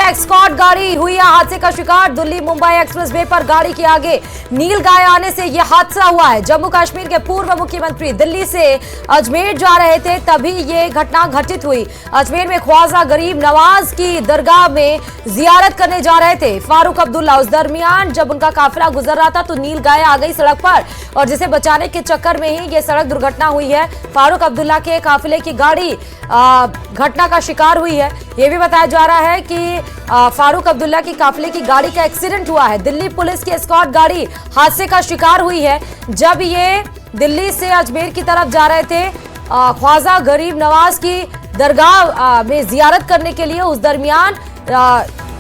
Escort गाड़ी हुई है हादसे का शिकार। दिल्ली मुंबई एक्सप्रेसवे पर गाड़ी के आगे नील गाय आने से यह हादसा हुआ है। जम्मू कश्मीर के पूर्व मुख्यमंत्री दिल्ली से अजमेर जा रहे थे, तभी ये घटना घटित हुई। अजमेर में ख्वाजा गरीब नवाज की दरगाह में जियारत करने जा रहे थे फारूक अब्दुल्ला। उस दरमियान जब उनका काफिला गुजर रहा था तो नील गाय आ गई सड़क पर और जिसे बचाने के चक्कर में ही ये सड़क दुर्घटना हुई है। फारूक अब्दुल्ला के काफिले की गाड़ी घटना का शिकार हुई है। यह भी बताया जा रहा है कि फारूक अब्दुल्ला की काफिले की गाड़ी का एक्सीडेंट हुआ है। दिल्ली पुलिस की एस्कॉर्ट गाड़ी हादसे का शिकार हुई है। जब ये दिल्ली से अजमेर की तरफ जा रहे थे ख्वाजा गरीब नवाज की दरगाह में जियारत करने के लिए, उस दरमियान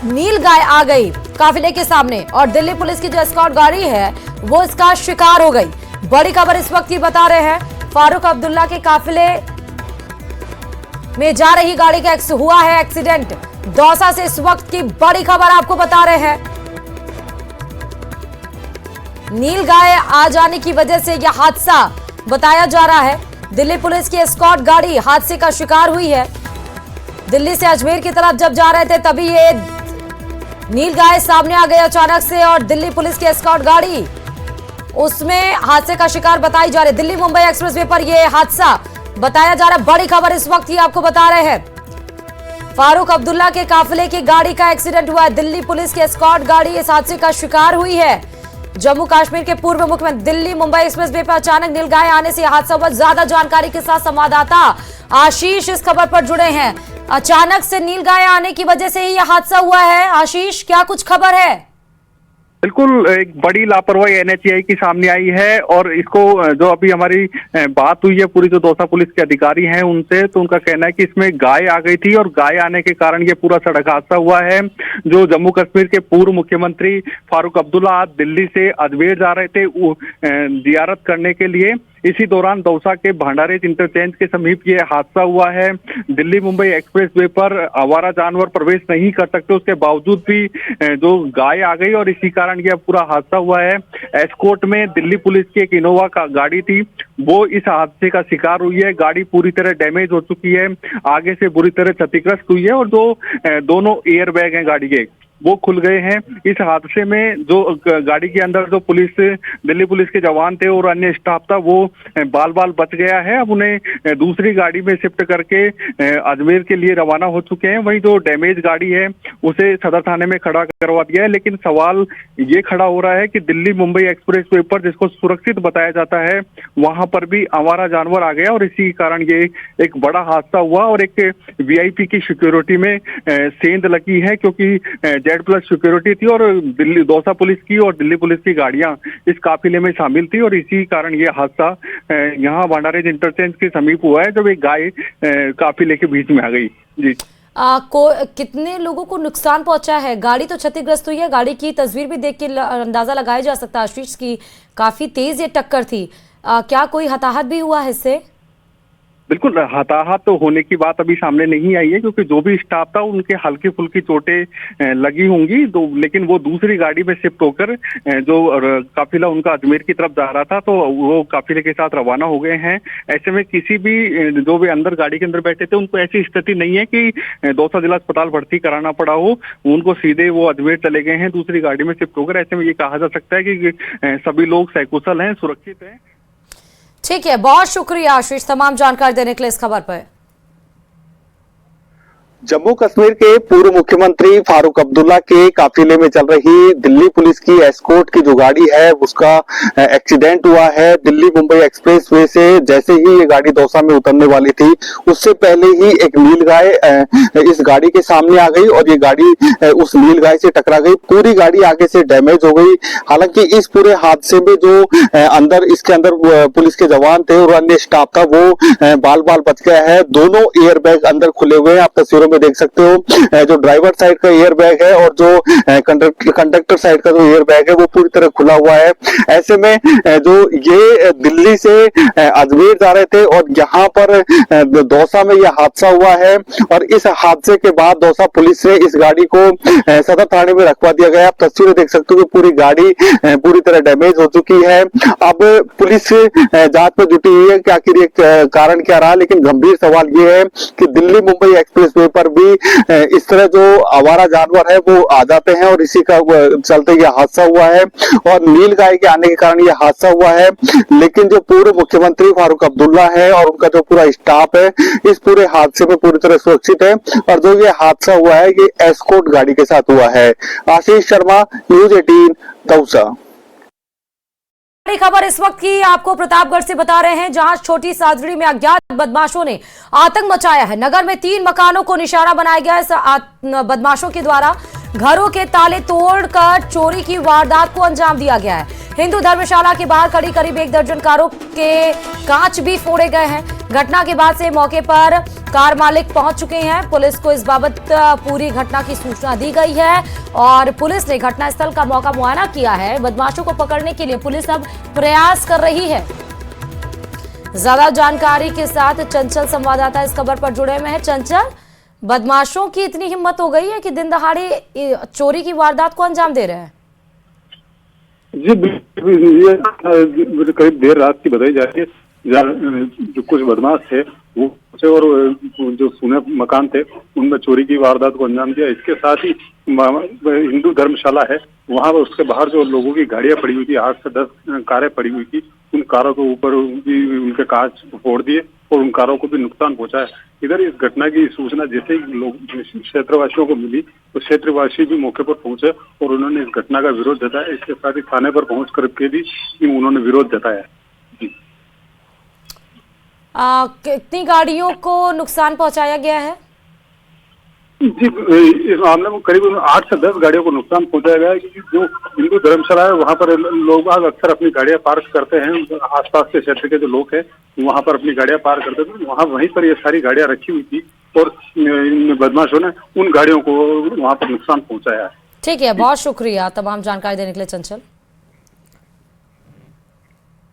नील गाय आ गई काफिले के सामने और दिल्ली पुलिस की जो एस्कॉर्ट गाड़ी है वो इसका शिकार हो गई। बड़ी खबर इस वक्त ये बता रहे हैं, फारूक अब्दुल्ला के काफिले में जा रही गाड़ी का हुआ है एक्सीडेंट। दौसा से इस वक्त की बड़ी खबर आपको बता रहे हैं। नील गाय आ जाने की वजह से यह हादसा बताया जा रहा है। दिल्ली पुलिस की एस्कॉर्ट गाड़ी हादसे का शिकार हुई है। दिल्ली से अजमेर की तरफ जब जा रहे थे तभी ये नील गाय सामने आ गई अचानक से और दिल्ली पुलिस की एस्कॉर्ट गाड़ी उसमें हादसे का शिकार बताई जा रही है। दिल्ली मुंबई एक्सप्रेसवे पर यह हादसा बताया जा रहा है। बड़ी खबर इस वक्त ही आपको बता रहे हैं, फारूक अब्दुल्ला के काफिले की गाड़ी का एक्सीडेंट हुआ है। दिल्ली पुलिस की एस्कॉर्ट गाड़ी इस हादसे का शिकार हुई है। जम्मू कश्मीर के पूर्व मुख्यमंत्री दिल्ली मुंबई एक्सप्रेसवे पर अचानक नील गाय आने से हादसा हुआ। ज्यादा जानकारी के साथ संवाददाता आशीष इस खबर पर जुड़े हैं। अचानक से नील गाय आने की वजह से ही यह हादसा हुआ है। आशीष, क्या कुछ खबर है? बिल्कुल, एक बड़ी लापरवाही एनएचएआई की सामने आई है और इसको जो अभी हमारी बात हुई है पूरी जो दौसा पुलिस के अधिकारी हैं उनसे, तो उनका कहना है कि इसमें गाय आ गई थी और गाय आने के कारण ये पूरा सड़क हादसा हुआ है। जो जम्मू कश्मीर के पूर्व मुख्यमंत्री फारूक अब्दुल्ला आज दिल्ली से अजमेर जा रहे थे जियारत करने के लिए, इसी दौरान दौसा के भंडारेज इंटरचेंज के समीप ये हादसा हुआ है। दिल्ली मुंबई एक्सप्रेसवे पर आवारा जानवर प्रवेश नहीं कर सकते, उसके बावजूद भी जो गाय आ गई और इसी कारण यह पूरा हादसा हुआ है। एस्कॉर्ट में दिल्ली पुलिस की एक इनोवा का गाड़ी थी, वो इस हादसे का शिकार हुई है। गाड़ी पूरी तरह डैमेज हो चुकी है, आगे से बुरी तरह क्षतिग्रस्त हुई है और जो दोनों एयर बैग हैं गाड़ी के वो खुल गए हैं। इस हादसे में जो गाड़ी के अंदर जो दिल्ली पुलिस के जवान थे और अन्य स्टाफ था वो बाल बाल बच गया है। अब उन्हें दूसरी गाड़ी में शिफ्ट करके अजमेर के लिए रवाना हो चुके हैं। वहीं जो डैमेज गाड़ी है उसे सदर थाने में खड़ा करवा दिया है। लेकिन सवाल ये खड़ा हो रहा है कि दिल्ली मुंबई एक्सप्रेसवे पर जिसको सुरक्षित बताया जाता है वहां पर भी आवारा जानवर आ गया और इसी कारण ये एक बड़ा हादसा हुआ और एक वीआईपी की सिक्योरिटी में सेंध लगी है, क्योंकि Z+ सिक्योरिटी थी और दिल्ली दौसा पुलिस की और दिल्ली पुलिस की गाड़ियां इस काफिले में शामिल थी और इसी कारण ये हादसा यहाँ भंडारेज इंटरचेंज के समीप हुआ है जब एक गाय काफिले के बीच में आ गई। जी, कितने लोगों को नुकसान पहुंचा है? गाड़ी तो क्षतिग्रस्त हुई है, गाड़ी की तस्वीर भी देख के अंदाजा लगाया जा सकता है आशीष की काफी तेज ये टक्कर थी। क्या कोई हताहत भी हुआ है इससे? बिल्कुल, हताहत तो होने की बात अभी सामने नहीं आई है, क्योंकि जो भी स्टाफ था उनके हल्की फुल्की चोटें लगी होंगी तो, लेकिन वो दूसरी गाड़ी में शिफ्ट होकर जो काफिला उनका अजमेर की तरफ जा रहा था तो वो काफिले के साथ रवाना हो गए हैं। ऐसे में किसी भी जो भी अंदर गाड़ी के अंदर बैठे थे उनको ऐसी स्थिति नहीं है कि दौसा जिला अस्पताल भर्ती कराना पड़ा हो, उनको सीधे वो अजमेर चले गए हैं दूसरी गाड़ी में शिफ्ट होकर। ऐसे में ये कहा जा सकता है कि सभी लोग सकुशल हैं, सुरक्षित हैं। ठीक है, बहुत शुक्रिया आशीष तमाम जानकारी देने के लिए इस खबर पर। जम्मू कश्मीर के पूर्व मुख्यमंत्री फारूक अब्दुल्ला के काफिले में चल रही दिल्ली पुलिस की एस्कॉर्ट की जो गाड़ी है उसका एक्सीडेंट हुआ है। दिल्ली मुंबई एक्सप्रेसवे से जैसे ही ये गाड़ी दौसा में उतरने वाली थी उससे पहले ही एक नीलगाय इस गाड़ी के सामने आ गई और ये गाड़ी उस नीलगाय से टकरा गई। पूरी गाड़ी आगे से डैमेज हो गई। हालांकि इस पूरे हादसे में जो अंदर इसके अंदर पुलिस के जवान थे और अन्य स्टाफ था वो बाल बाल बच गया है। दोनों एयर बैग अंदर खुले हुए हैं, आप तस्वीरों में देख सकते हो। जो ड्राइवर साइड का एयर बैग है और जो कंडक्टर साइड का जो एयर बैग है वो पूरी तरह खुला हुआ है। ऐसे में जो ये दिल्ली से अजमेर जा रहे थे और यहाँ पर दौसा में यह हादसा हुआ है और इस हादसे के बाद दौसा पुलिस ने इस गाड़ी को सदर थाने में रखवा दिया गया। आप तस्वीरें देख सकते हो कि पूरी गाड़ी पूरी तरह डैमेज हो चुकी है। अब पुलिस जांच में जुटी हुई है कि आखिर ये कारण क्या रहा, लेकिन गंभीर सवाल ये है कि दिल्ली मुंबई एक्सप्रेसवे पर पर भी इस तरह जो आवारा जानवर है वो आ जाते हैं और इसी का चलते ये हादसा हुआ है और नील गाय के आने के कारण ये हादसा हुआ है। लेकिन जो पूर्व मुख्यमंत्री फारूक अब्दुल्ला है और उनका जो पूरा स्टाफ है इस पूरे हादसे में पूरी तरह सुरक्षित है और जो ये हादसा हुआ है ये एस्कॉर्ट गाड़ी के साथ हुआ है। आशीष शर्मा, न्यूज 18, दौसा। बड़ी खबर इस वक्त की आपको प्रतापगढ़ से बता रहे हैं, जहां छोटी सादड़ी में अज्ञात बदमाशों ने आतंक मचाया है। नगर में 3 मकानों को निशाना बनाया गया है। बदमाशों के द्वारा घरों के ताले तोड़कर चोरी की वारदात को अंजाम दिया गया है। हिंदू धर्मशाला के बाहर खड़ी करीब 1 दर्जन कारों के कांच भी फोड़े गए हैं। घटना के बाद से मौके पर कार मालिक पहुंच चुके हैं। पुलिस को इस बाबत पूरी घटना की सूचना दी गई है और पुलिस ने घटनास्थल का मौका मुआयना किया है। बदमाशों को पकड़ने के लिए पुलिस अब प्रयास कर रही है। ज्यादा जानकारी के साथ चंचल संवाददाता इस खबर पर जुड़े हुए हैं। चंचल, बदमाशों की इतनी हिम्मत हो गई है कि दिन दहाड़े चोरी की वारदात को अंजाम दे रहे हैं। जी ये करीब देर रात की बताई जा रही है। जो कुछ बदमाश थे वो और जो सुने मकान थे उनमें चोरी की वारदात को अंजाम दिया। इसके साथ ही हिंदू धर्मशाला है वहां पर उसके बाहर जो लोगों की गाड़ियां पड़ी हुई थी, 8 से 10 कारें पड़ी हुई थी, उन कारों के ऊपर उनके कांच फोड़ दिए और उन कारों को भी नुकसान पहुंचाया। इधर इस घटना की सूचना जैसे ही लोग क्षेत्रवासियों को मिली तो क्षेत्रवासी भी मौके पर पहुंचे और उन्होंने इस घटना का विरोध जताया। इसके साथ ही थाने पर पहुंच करके भी उन्होंने विरोध जताया। कितनी गाड़ियों को नुकसान पहुंचाया गया है? जी इस मामले में करीब 8 से 10 गाड़ियों को नुकसान पहुंचाया गया है। क्योंकि जो हिंदू धर्मशाला है वहां पर लोग अक्सर अपनी गाड़ियां पार्क करते हैं। आसपास के क्षेत्र के जो लोग हैं वहां पर अपनी गाड़ियां पार्क करते थे, वहीं पर ये सारी गाड़ियां रखी हुई थी और इन बदमाशों ने उन गाड़ियों को वहां पर नुकसान पहुंचाया है। ठीक है, बहुत शुक्रिया तमाम जानकारी देने के लिए चंचल।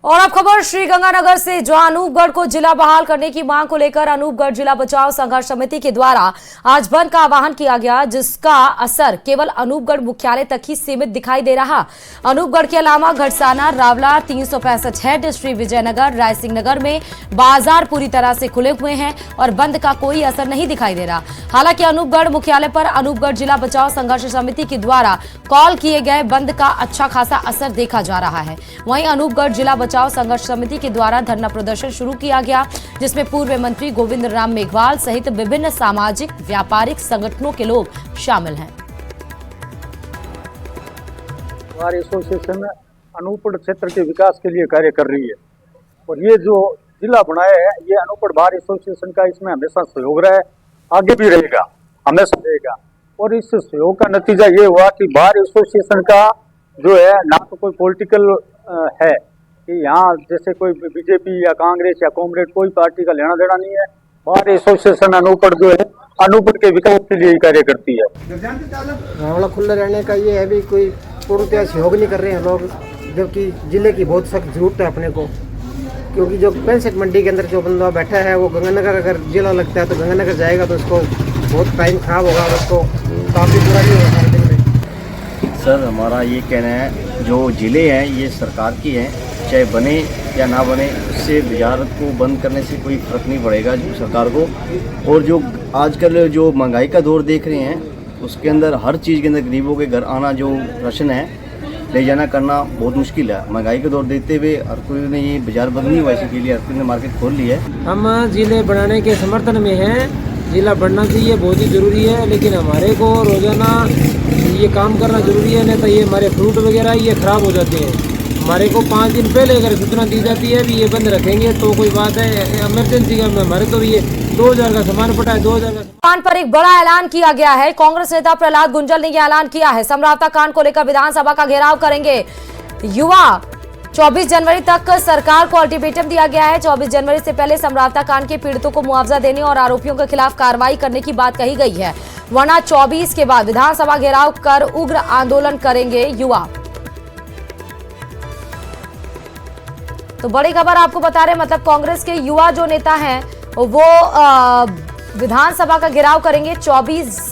और अब खबर श्रीगंगानगर से, जहां अनूपगढ़ को जिला बहाल करने की मांग को लेकर अनूपगढ़ जिला बचाव संघर्ष समिति के द्वारा आज बंद का आह्वान किया गया, जिसका असर केवल अनूपगढ़ मुख्यालय तक ही सीमित दिखाई दे रहा। अनूपगढ़ के अलावा घड़साना, रावला, 365 हेड, श्री विजयनगर, रायसिंह नगर में बाजार पूरी तरह से खुले हुए हैं और बंद का कोई असर नहीं दिखाई दे रहा। हालांकि अनूपगढ़ मुख्यालय पर अनूपगढ़ जिला बचाव संघर्ष समिति के द्वारा कॉल किए गए बंद का अच्छा खासा असर देखा जा रहा है। वहीं अनूपगढ़ जिला बचाव संघर्ष समिति के द्वारा धरना प्रदर्शन शुरू किया गया, जिसमें पूर्व मंत्री गोविंद राम मेघवाल सहित विभिन्न सामाजिक व्यापारिक संगठनों के लोग शामिल हैं। हमारी एसोसिएशन अनूपगढ़ क्षेत्र के विकास के लिए कार्य कर रही है और ये जो जिला बनाया है ये अनूपगढ़ बार एसोसिएशन का इसमें हमेशा सहयोग रहा है, आगे भी रहेगा, हमेशा रहेगा। और इस सहयोग का नतीजा ये हुआ कि बार एसोसिएशन का जो है ना तो कोई पॉलिटिकल है कि यहाँ जैसे कोई बीजेपी या कांग्रेस या कॉमरेड कोई पार्टी का लेना देना नहीं है। बार एसोसिएशन अनूपगढ़ जो है अनूपगढ़ के विकास के लिए कार्य करती है। रावला खुला रहने का ये है भी कोई पूर्णतः सहयोग नहीं कर रहे हैं लोग, जबकि जिले की बहुत सख्त जरूरत है अपने को। क्योंकि जो 65 मंडी के अंदर जो बंदा बैठा है वो गंगानगर अगर जिला लगता है तो गंगानगर जाएगा तो उसको बहुत टाइम खराब होगा और उसको काफ़ी बुरा नहीं होगा सारे दिन में। सर हमारा ये कहना है जो जिले हैं ये सरकार की हैं, चाहे बने या ना बने उससे बाजार को बंद करने से कोई फर्क नहीं पड़ेगा सरकार को। और जो आजकल जो महंगाई का दौर देख रहे हैं उसके अंदर हर चीज़ के अंदर गरीबों के घर आना जो राशन है ले जाना करना बहुत मुश्किल है। महंगाई का दौर देखते हुए हर कोई ने ये बाजार बंद नहीं हुआ, इसी के लिए हर कोई ने मार्केट खोल ली है। हम जिले बनाने के समर्थन में हैं, जिला बढ़ना चाहिए, बहुत ही ज़रूरी है, लेकिन हमारे को रोज़ाना ये काम करना ज़रूरी है, नहीं तो ये हमारे फ्रूट वगैरह ये ख़राब हो जाते हैं। हमारे को 5 दिन पहले अगर सूचना दी जाती है भी ये बंद रखेंगे तो कोई बात है, इमरजेंसी का हमारे तो ये 2000 का सामान पटा है, 2000 का कांड पर एक बड़ा ऐलान किया गया है। कांग्रेस नेता प्रहलाद गुंजल ने यह ऐलान किया है, समरावता कांड को लेकर विधानसभा का घेराव करेंगे युवा। 24 जनवरी तक सरकार को अल्टीमेटम दिया गया है। 24 जनवरी से पहले समरावता कांड के पीड़ितों को मुआवजा देने और आरोपियों के खिलाफ कार्रवाई करने की बात कही गई है, वरना 24 के बाद विधानसभा घेराव कर उग्र आंदोलन करेंगे युवा। तो बड़ी खबर आपको बता रहे, मतलब कांग्रेस के युवा जो नेता हैं वो विधानसभा का घेराव करेंगे। 24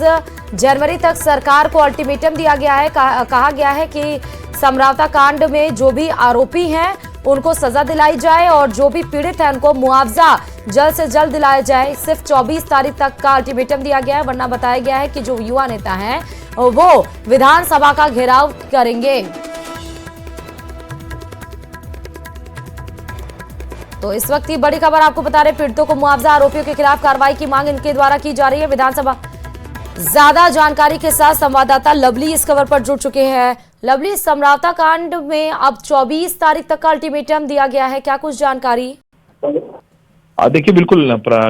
जनवरी तक सरकार को अल्टीमेटम दिया गया है। कहा गया है कि समरावता कांड में जो भी आरोपी हैं उनको सजा दिलाई जाए और जो भी पीड़ित है उनको मुआवजा जल्द से जल्द दिलाया जाए। सिर्फ 24 तारीख तक का अल्टीमेटम दिया गया है, वरना बताया गया है कि जो युवा नेता हैं वो विधानसभा का घेराव करेंगे। तो इस वक्त की बड़ी खबर आपको बता रहे, पीड़ितों को मुआवजा, आरोपियों के खिलाफ कार्रवाई की मांग इनके द्वारा की जा रही है विधानसभा। ज्यादा जानकारी के साथ संवाददाता लवली इस खबर पर जुड़ चुके हैं। लवली, समरावता कांड में अब 24 तारीख तक का अल्टीमेटम दिया गया है, क्या कुछ जानकारी? देखिए, बिल्कुल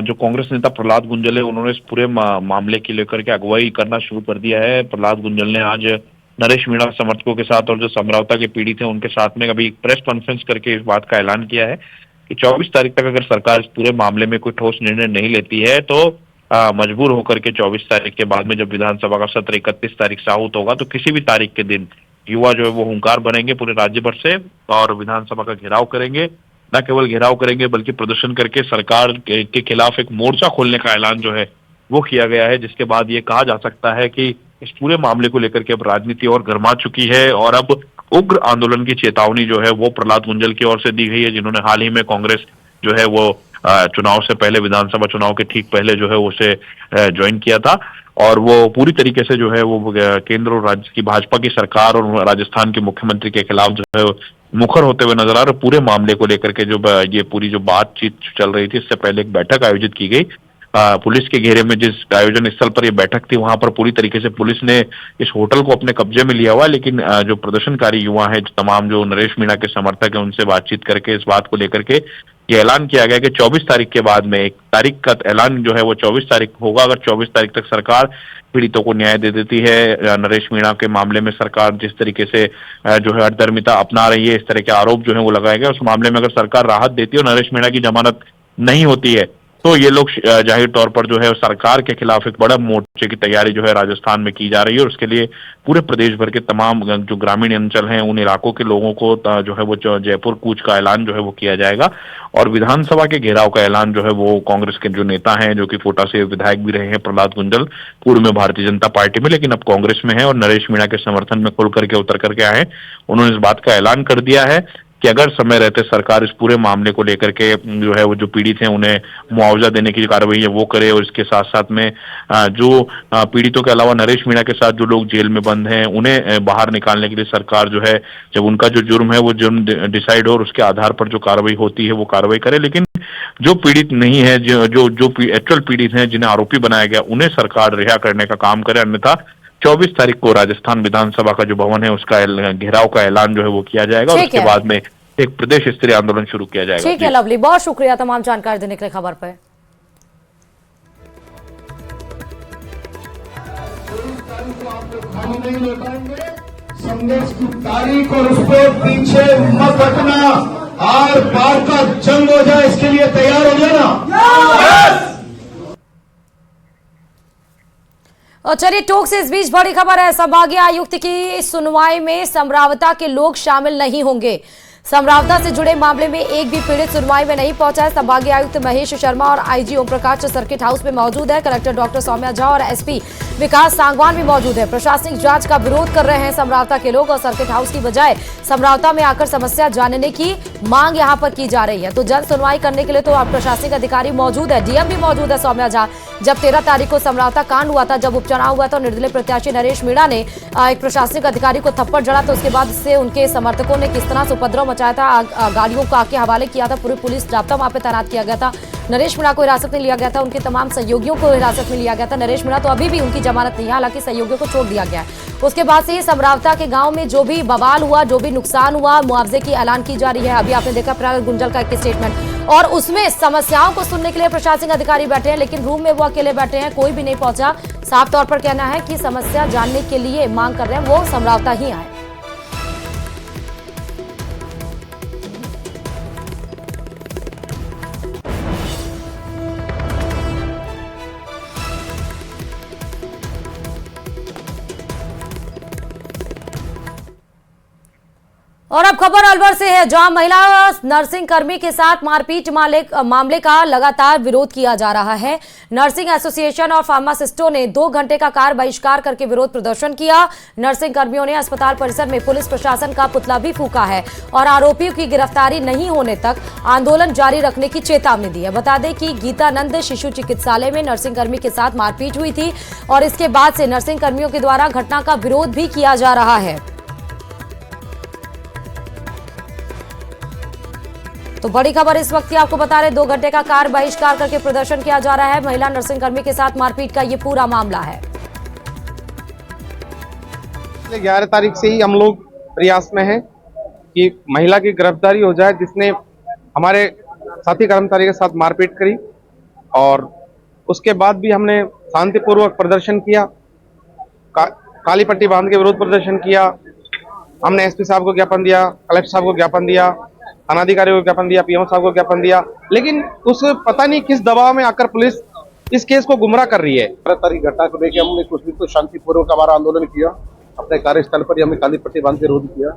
जो कांग्रेस नेता प्रहलाद गुंजल है, उन्होंने इस पूरे मामले के लेकर के अगुवाई करना शुरू कर दिया है। प्रहलाद गुंजल ने आज नरेश मीणा समर्थकों के साथ और जो समरावता के पीड़ित हैं उनके साथ में अभी एक प्रेस कॉन्फ्रेंस करके इस बात का ऐलान किया है कि 24 तारीख तक अगर सरकार इस पूरे मामले में कोई ठोस निर्णय नहीं लेती है तो मजबूर होकर के 24 तारीख के बाद में जब विधानसभा का सत्र 31 तारीख से आहूत होगा तो किसी भी तारीख के दिन युवा जो है वो हुंकार बनेंगे पूरे राज्य भर से और विधानसभा का घेराव करेंगे। न केवल घेराव करेंगे बल्कि प्रदर्शन करके सरकार के खिलाफ एक मोर्चा खोलने का ऐलान जो है वो किया गया है, जिसके बाद ये कहा जा सकता है कि इस पूरे मामले को लेकर के अब राजनीति और गर्मा चुकी है और अब उग्र आंदोलन की चेतावनी जो है वो प्रहलाद गुंजल की ओर से दी गई है, जिन्होंने हाल ही में कांग्रेस जो है वो चुनाव से पहले, विधानसभा चुनाव के ठीक पहले जो है उसे ज्वाइन किया था और वो पूरी तरीके से जो है वो केंद्र और राज्य की भाजपा की सरकार और राजस्थान के मुख्यमंत्री के खिलाफ जो है मुखर होते हुए नजर आ रहे। पूरे मामले को लेकर के जो ये पूरी जो बातचीत चल रही थी, इससे पहले एक बैठक आयोजित की गई पुलिस के घेरे में। जिस आयोजन स्थल पर यह बैठक थी वहां पर पूरी तरीके से पुलिस ने इस होटल को अपने कब्जे में लिया हुआ, लेकिन जो प्रदर्शनकारी युवा है, जो तमाम जो नरेश मीणा के समर्थक है, उनसे बातचीत करके इस बात को लेकर के ये ऐलान किया गया कि 24 तारीख के बाद में एक तारीख का ऐलान जो है वो 24 तारीख होगा। अगर 24 तारीख तक सरकार पीड़ितों को न्याय दे देती है, नरेश मीणा के मामले में सरकार जिस तरीके से जो है अधर्मिता अपना रही है, इस तरह के आरोप जो है वो लगाए गए, उस मामले में अगर सरकार राहत देती है और नरेश मीणा की जमानत नहीं होती है तो ये लोग जाहिर तौर पर जो है सरकार के खिलाफ एक बड़ा मोर्चे की तैयारी जो है राजस्थान में की जा रही है और उसके लिए पूरे प्रदेश भर के तमाम जो ग्रामीण अंचल हैं उन इलाकों के लोगों को जो है वो जयपुर कूच का ऐलान जो है वो किया जाएगा और विधानसभा के घेराव का ऐलान जो है वो कांग्रेस के जो नेता हैं, जो कि कोटा से विधायक भी रहे हैं प्रहलाद गुंजल, पूर्व में भारतीय जनता पार्टी में लेकिन अब कांग्रेस में है और नरेश मीणा के समर्थन में खुल करके उतर करके आए, उन्होंने इस बात का ऐलान कर दिया है कि अगर समय रहते सरकार इस पूरे मामले को लेकर के जो है वो जो पीड़ित हैं उन्हें मुआवजा देने की कार्रवाई है वो करे और इसके साथ साथ में जो पीड़ितों के अलावा नरेश मीणा के साथ जो लोग जेल में बंद हैं उन्हें बाहर निकालने के लिए सरकार जो है जब उनका जो जुर्म है वो जुर्म डिसाइड हो और उसके आधार पर जो कार्रवाई होती है वो कार्रवाई करे। लेकिन जो पीड़ित नहीं है, जो एक्चुअल पीड़ित हैं, जिन्हें आरोपी बनाया गया, उन्हें सरकार रिहा करने का काम करे, अन्यथा 24 तारीख को राजस्थान विधानसभा का जो भवन है उसका घेराव का ऐलान जो है वो किया जाएगा और उसके बाद में एक प्रदेश स्तरीय आंदोलन शुरू किया जाएगा। ठीक है लवली, बहुत शुक्रिया तमाम जानकारी देने के लिए खबर पर। संघर्ष की तारीख और उस पर पीछे मत हटना, आर पार का जंग हो जाए इसके लिए तैयार हो जाना। और चलिए टोक से इस बीच बड़ी खबर है, संभागीय आयुक्त की सुनवाई में समरावता के लोग शामिल नहीं होंगे। समरावता से जुड़े मामले में एक भी पीड़ित सुनवाई में नहीं पहुंचा है। संभागीय आयुक्त महेश शर्मा और IG Om Prakash circuit house में मौजूद है। कलेक्टर डॉक्टर सौम्या झा और एसपी विकास सांगवान भी मौजूद है। प्रशासनिक जांच का विरोध कर रहे हैं समरावता के लोग और सर्किट हाउस की बजाय समरावता में आकर समस्या जानने की मांग यहां पर की जा रही है। तो जल्द सुनवाई करने के लिए तो प्रशासनिक अधिकारी मौजूद है, डीएम भी मौजूद है सौम्या झा। जब 13 तारीख को समरावता कांड हुआ था, जब उपचुनाव हुआ था, निर्दलीय प्रत्याशी नरेश मीणा ने एक प्रशासनिक अधिकारी को थप्पड़ जड़ा, तो उसके बाद से उनके समर्थकों ने किस तरह से उपद्रव मचाया था, गाड़ियों को आके हवाले किया था, पूरी पुलिस जाब्ता वहां पे तैनात किया गया था। नरेश मीणा को हिरासत में लिया गया था, उनके तमाम सहयोगियों को हिरासत में लिया गया था। नरेश मीणा तो अभी भी उनकी जमानत नहीं है, हालांकि सहयोगियों को छोड़ दिया गया है। उसके बाद से समरावता के गांव में जो भी बवाल हुआ, जो भी नुकसान हुआ, मुआवजे की ऐलान की जा रही है। अभी आपने देखा प्रहलाद गुंजल का एक स्टेटमेंट और उसमें समस्याओं को सुनने के लिए प्रशासनिक अधिकारी बैठे हैं, लेकिन रूम में वो अकेले बैठे हैं, कोई भी नहीं पहुंचा। साफ तौर पर कहना है कि समस्या जानने के लिए मांग कर रहे हैं वो समरावता ही आए। और अब खबर अलवर से है, जहां महिला नर्सिंग कर्मी के साथ मारपीट मामले का लगातार विरोध किया जा रहा है। नर्सिंग एसोसिएशन और फार्मासिस्टों ने 2 घंटे का कार्य बहिष्कार करके विरोध प्रदर्शन किया। नर्सिंग कर्मियों ने अस्पताल परिसर में पुलिस प्रशासन का पुतला भी फूंका है और आरोपियों की गिरफ्तारी नहीं होने तक आंदोलन जारी रखने की चेतावनी दी है। बता दें कि गीतानंद शिशु चिकित्सालय में नर्सिंग कर्मी के साथ मारपीट हुई थी और इसके बाद से नर्सिंग कर्मियों के द्वारा घटना का विरोध भी किया जा रहा है। तो बड़ी खबर इस वक्त की आपको बता रहे, 2 घंटे का कार्य बहिष्कार करके प्रदर्शन किया जा रहा है। महिला नर्सिंग कर्मी के साथ मारपीट का ये पूरा मामला है। 11 तारीख से ही हम लोग प्रयास में हैं कि महिला की गिरफ्तारी हो जाए जिसने हमारे साथी कर्मचारी के साथ मारपीट करी, और उसके बाद भी हमने शांतिपूर्वक प्रदर्शन किया, काली पट्टी बांध के विरोध प्रदर्शन किया। हमने एसपी साहब को ज्ञापन दिया, कलेक्टर साहब को ज्ञापन दिया, थानाधिकारी को ज्ञापन दिया, पीएम साहब को ज्ञापन दिया, लेकिन उस पता नहीं किस दबाव में आकर पुलिस इस केस को गुमराह कर रही है। 12 तारीख घटना को लेकर हमने कुछ भी तो शांतिपूर्वक हमारा आंदोलन किया, अपने कार्यस्थल पर ही हमने काली पट्टी बांध के विरोध किया।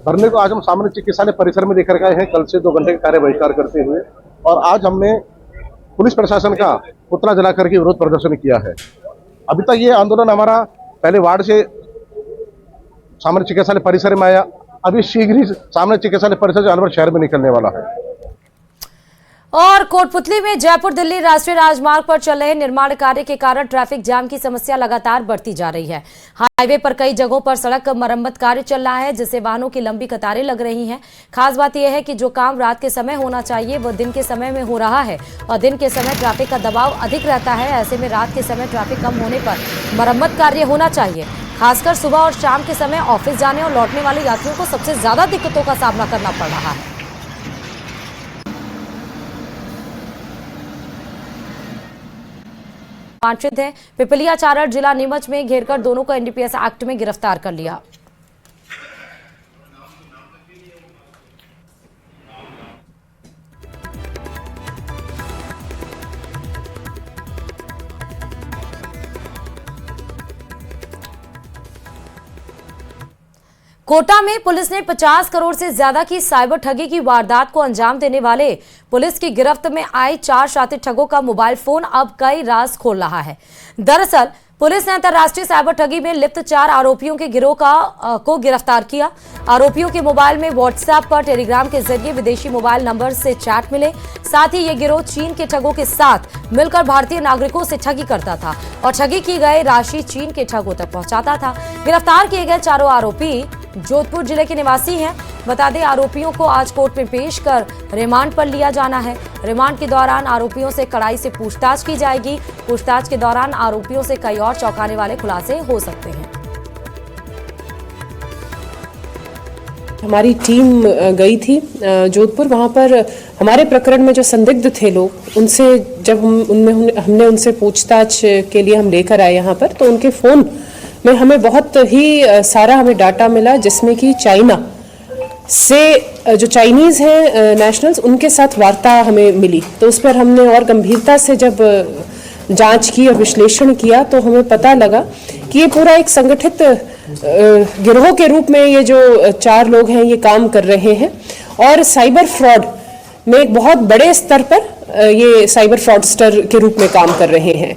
धरने को आज हम सामान्य चिकित्सालय परिसर में लेकर गए हैं, कल से 2 घंटे का कार्य बहिष्कार करते हुए, और आज हमने पुलिस प्रशासन का पुतला जला करके विरोध प्रदर्शन किया है। अभी तक ये आंदोलन हमारा पहले वार्ड से सामान्य चिकित्सालय परिसर में आया, अभी शीघ्र ही सामान्य चिकित्सालय परिसर से अलवर शहर में निकलने वाला है। और कोटपुतली में जयपुर दिल्ली राष्ट्रीय राजमार्ग पर चल रहे निर्माण कार्य के कारण ट्रैफिक जाम की समस्या लगातार बढ़ती जा रही है। हाईवे पर कई जगहों पर सड़क मरम्मत कार्य चल रहा है, जिससे वाहनों की लंबी कतारें लग रही हैं। खास बात यह है कि जो काम रात के समय होना चाहिए वो दिन के समय में हो रहा है और दिन के समय ट्रैफिक का दबाव अधिक रहता है। ऐसे में रात के समय ट्रैफिक कम होने पर मरम्मत कार्य होना चाहिए। खासकर सुबह और शाम के समय ऑफिस जाने और लौटने वाले यात्रियों को सबसे ज्यादा दिक्कतों का सामना करना पड़ रहा है। वांछित है, पिपलिया चारण जिला नीमच में घेरकर दोनों को एनडीपीएस एक्ट में गिरफ्तार कर लिया। कोटा में पुलिस ने 50 करोड़ से ज्यादा की साइबर ठगी की वारदात को अंजाम देने वाले पुलिस की गिरफ्त में आए 4 शातिर ठगों का मोबाइल फोन अब कई राज खोल रहा है। दरअसल पुलिस ने अंतर्राष्ट्रीय साइबर ठगी में लिप्त 4 आरोपियों के गिरोह को गिरफ्तार किया। आरोपियों के मोबाइल में व्हाट्सएप पर टेलीग्राम के जरिए विदेशी मोबाइल नंबर से चैट मिले। साथ ही ये गिरोह चीन के ठगों के साथ मिलकर भारतीय नागरिकों से ठगी करता था और ठगी की गई राशि चीन के ठगों तक पहुंचाता था। गिरफ्तार किए गए 4 आरोपी जोधपुर जिले के निवासी हैं। बता दें, आरोपियों को आज कोर्ट में पेश कर रिमांड पर लिया जाना है। रिमांड के दौरान आरोपियों से कड़ाई से पूछताछ की जाएगी। पूछताछ के दौरान आरोपियों से कई और चौंकाने वाले खुलासे हो सकते हैं। हमारी टीम गई थी जोधपुर, वहाँ पर हमारे प्रकरण में जो संदिग्ध थे लोग, उनसे जब हमने उनसे पूछताछ के लिए हम लेकर आए यहाँ पर, तो उनके फ़ोन में हमें बहुत ही सारा हमें डाटा मिला, जिसमें कि चाइना से जो चाइनीज़ हैं नेशनल्स, उनके साथ वार्ता हमें मिली। तो उस पर हमने और गंभीरता से जब जांच की और विश्लेषण किया तो हमें पता लगा कि ये पूरा एक संगठित गिरोह के रूप में ये जो 4 लोग हैं ये काम कर रहे हैं और साइबर फ्रॉड में एक बहुत बड़े स्तर पर ये साइबर फ्रॉडस्टर के रूप में काम कर रहे हैं।